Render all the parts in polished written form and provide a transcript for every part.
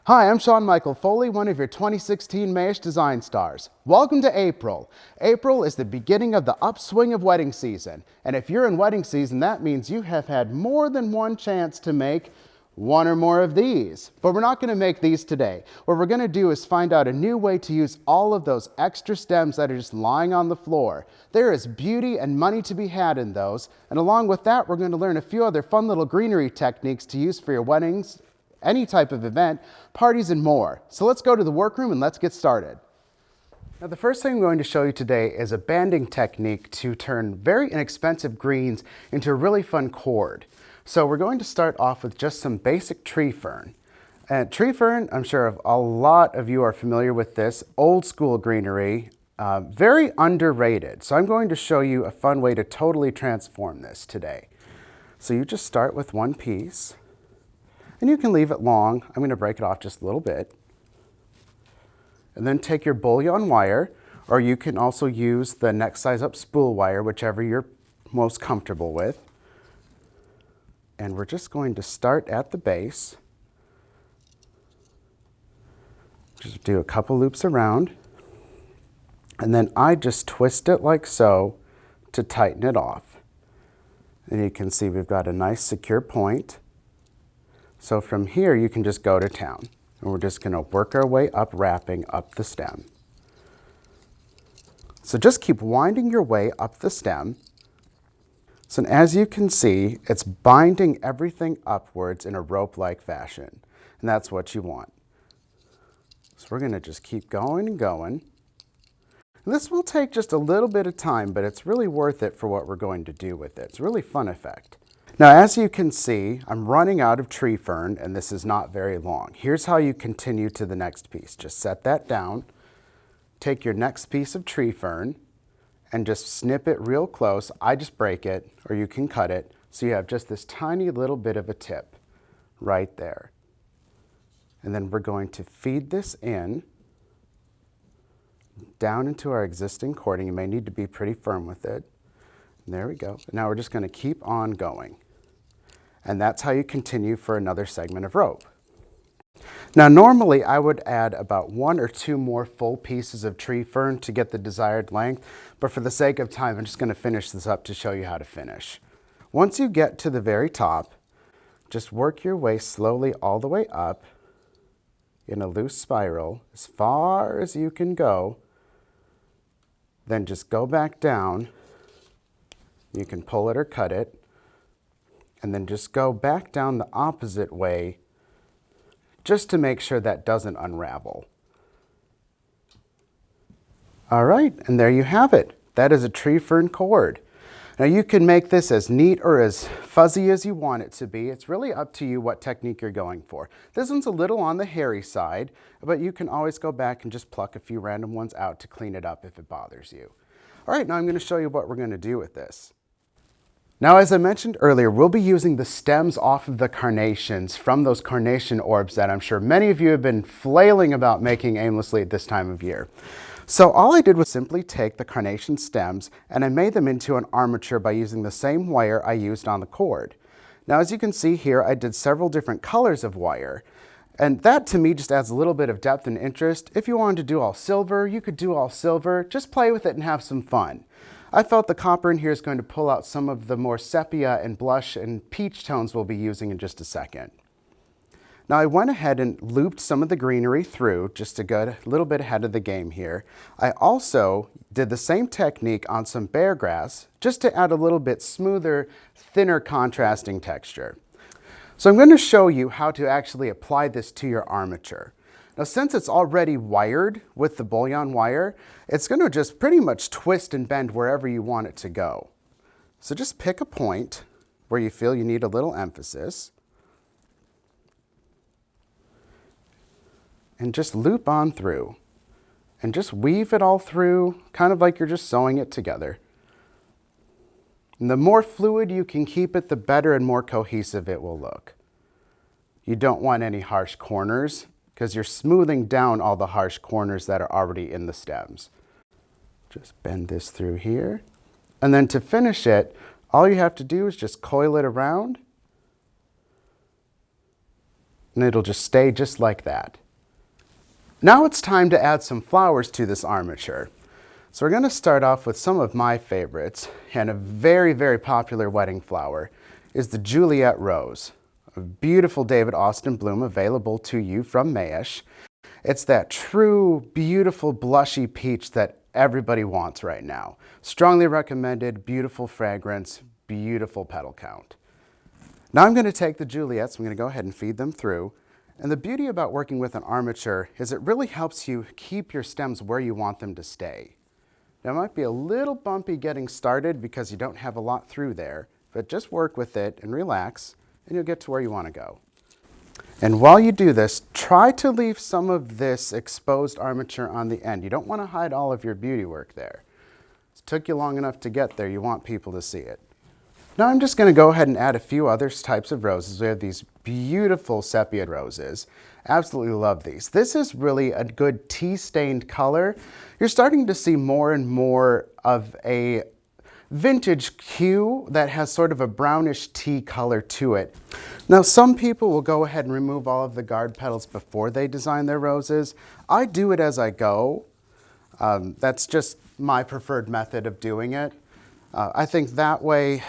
Hi, I'm Sean Michael Foley, one of your 2016 Mayish Design Stars. Welcome to April. April is the beginning of the upswing of wedding season. And if you're in wedding season, that means you have had more than one chance to make one or more of these. But we're not going to make these today. What we're going to do is find out a new way to use all of those extra stems that are just lying on the floor. There is beauty and money to be had in those. And along with that, we're going to learn a few other fun little greenery techniques to use for your weddings, any type of event, parties, and more. So let's go to the workroom and let's get started. Now, the first thing I'm going to show you today is a banding technique to turn very inexpensive greens into a really fun cord. So we're going to start off with just some basic tree fern. And tree fern, I'm sure a lot of you are familiar with this, old school greenery, very underrated. So I'm going to show you a fun way to totally transform this today. So you just start with one piece. And you can leave it long. I'm going to break it off just a little bit. And then take your bullion wire, or you can also use the next size up spool wire, whichever you're most comfortable with. And we're just going to start at the base. Just do a couple loops around. And then I just twist it like so to tighten it off. And you can see we've got a nice secure point. So from here, you can just go to town. And we're just going to work our way up, wrapping up the stem. So just keep winding your way up the stem. So as you can see, it's binding everything upwards in a rope-like fashion. And that's what you want. So we're going to just keep going and going. And this will take just a little bit of time, but it's really worth it for what we're going to do with it. It's a really fun effect. Now, as you can see, I'm running out of tree fern, and this is not very long. Here's how you continue to the next piece. Just set that down, take your next piece of tree fern, and just snip it real close. I just break it, or you can cut it, so you have just this tiny little bit of a tip right there. And then we're going to feed this in, down into our existing cording. You may need to be pretty firm with it. There we go. Now we're just going to keep on going. And that's how you continue for another segment of rope. Now normally I would add about 1 or 2 more full pieces of tree fern to get the desired length, but for the sake of time I'm just going to finish this up to show you how to finish. Once you get to the very top, just work your way slowly all the way up in a loose spiral as far as you can go. Then just go back down. You can pull it or cut it. And then just go back down the opposite way just to make sure that doesn't unravel. All right, and there you have it. That is a tree fern cord. Now you can make this as neat or as fuzzy as you want it to be. It's really up to you what technique you're going for. This one's a little on the hairy side, but you can always go back and just pluck a few random ones out to clean it up if it bothers you. All right, now I'm going to show you what we're going to do with this. Now, as I mentioned earlier, we'll be using the stems off of the carnations from those carnation orbs that I'm sure many of you have been flailing about making aimlessly at this time of year. So all I did was simply take the carnation stems and I made them into an armature by using the same wire I used on the cord. Now, as you can see here, I did several different colors of wire. And that to me just adds a little bit of depth and interest. If you wanted to do all silver, you could do all silver. Just play with it and have some fun. I felt the copper in here is going to pull out some of the more sepia and blush and peach tones we'll be using in just a second. Now I went ahead and looped some of the greenery through just to get a little bit ahead of the game here. I also did the same technique on some bear grass just to add a little bit smoother, thinner contrasting texture. So I'm going to show you how to actually apply this to your armature. Now, since it's already wired with the bullion wire, it's going to just pretty much twist and bend wherever you want it to go. So just pick a point where you feel you need a little emphasis and just loop on through and just weave it all through, kind of like you're just sewing it together. And the more fluid you can keep it, the better and more cohesive it will look. You don't want any harsh corners, because you're smoothing down all the harsh corners that are already in the stems. Just bend this through here. And then to finish it, all you have to do is just coil it around and it'll just stay just like that. Now it's time to add some flowers to this armature. So we're going to start off with some of my favorites, and a very, very popular wedding flower is the Juliet Rose, a beautiful David Austin bloom available to you from Mayish. It's that true, beautiful, blushy peach that everybody wants right now. Strongly recommended, beautiful fragrance, beautiful petal count. Now I'm going to take the Juliets, I'm going to go ahead and feed them through. And the beauty about working with an armature is it really helps you keep your stems where you want them to stay. Now it might be a little bumpy getting started because you don't have a lot through there, but just work with it and relax, and you'll get to where you want to go. And while you do this, try to leave some of this exposed armature on the end. You don't want to hide all of your beauty work there. It took you long enough to get there. You want people to see it. Now I'm just going to go ahead and add a few other types of roses. We have these beautiful sepia roses. Absolutely love these. This is really a good tea-stained color. You're starting to see more and more of a vintage hue that has sort of a brownish tea color to it. Now some people will go ahead and remove all of the guard petals before they design their roses. I do it as I go. That's just my preferred method of doing it. I think that way,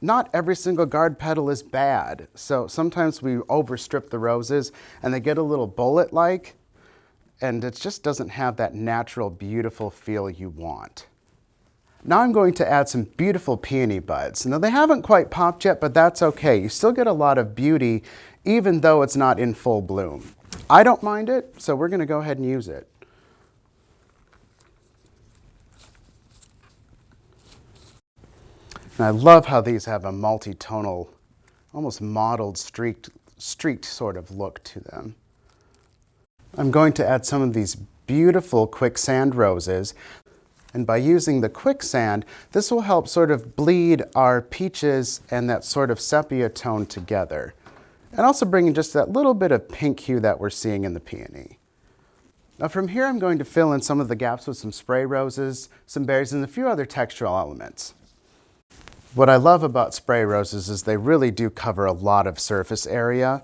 not every single guard petal is bad. So sometimes we overstrip the roses and they get a little bullet-like, and it just doesn't have that natural, beautiful feel you want. Now I'm going to add some beautiful peony buds. Now they haven't quite popped yet, but that's okay. You still get a lot of beauty even though it's not in full bloom. I don't mind it, so we're going to go ahead and use it. And I love how these have a multi-tonal, almost mottled, streaked sort of look to them. I'm going to add some of these beautiful quicksand roses. And by using the quicksand, this will help sort of bleed our peaches and that sort of sepia tone together. And also bringing just that little bit of pink hue that we're seeing in the peony. Now from here, I'm going to fill in some of the gaps with some spray roses, some berries, and a few other textural elements. What I love about spray roses is they really do cover a lot of surface area.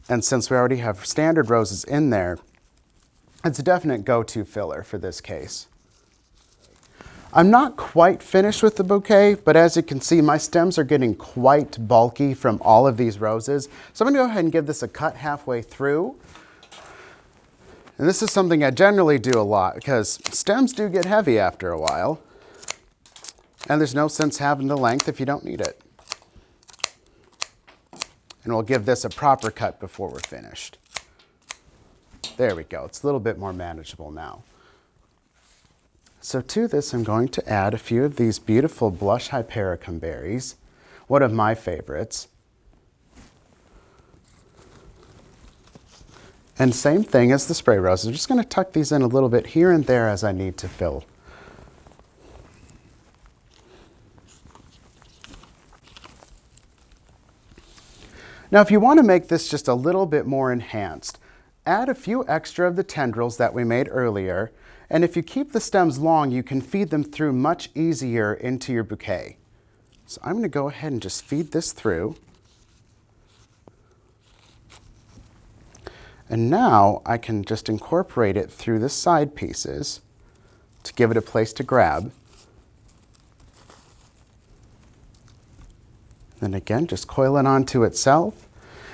And since we already have standard roses in there, it's a definite go-to filler for this case. I'm not quite finished with the bouquet, but as you can see, my stems are getting quite bulky from all of these roses. So I'm going to go ahead and give this a cut halfway through. And this is something I generally do a lot because stems do get heavy after a while. And there's no sense having the length if you don't need it. And we'll give this a proper cut before we're finished. There we go. It's a little bit more manageable now. So to this, I'm going to add a few of these beautiful blush hypericum berries, one of my favorites. And same thing as the spray roses. I'm just going to tuck these in a little bit here and there as I need to fill. Now, if you want to make this just a little bit more enhanced, add a few extra of the tendrils that we made earlier, and if you keep the stems long, you can feed them through much easier into your bouquet. So I'm going to go ahead and just feed this through. And now I can just incorporate it through the side pieces to give it a place to grab. Then again, just coil it onto itself.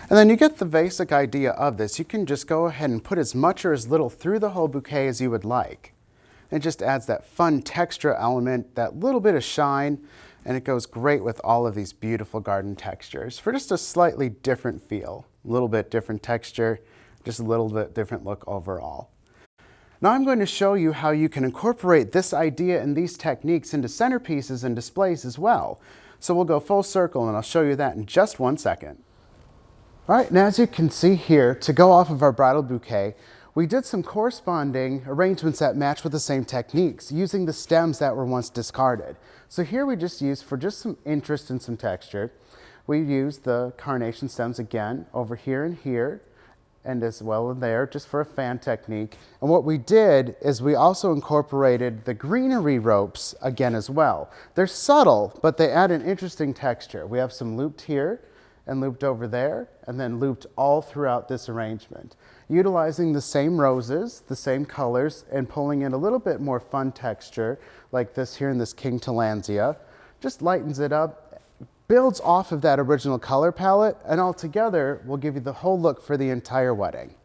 And then you get the basic idea of this. You can just go ahead and put as much or as little through the whole bouquet as you would like. It just adds that fun texture element, that little bit of shine, and it goes great with all of these beautiful garden textures for just a slightly different feel. A little bit different texture, just a little bit different look overall. Now I'm going to show you how you can incorporate this idea and these techniques into centerpieces and displays as well. So we'll go full circle and I'll show you that in just 1 second. All right, and as you can see here, to go off of our bridal bouquet, we did some corresponding arrangements that match with the same techniques using the stems that were once discarded. So here we just used, for just some interest and some texture, we used the carnation stems again over here and here, and as well in there, just for a fan technique. And what we did is we also incorporated the greenery ropes again as well. They're subtle, but they add an interesting texture. We have some looped here and looped over there, and then looped all throughout this arrangement. Utilizing the same roses, the same colors, and pulling in a little bit more fun texture, like this here in this King Tillandsia, just lightens it up, builds off of that original color palette, and altogether will give you the whole look for the entire wedding.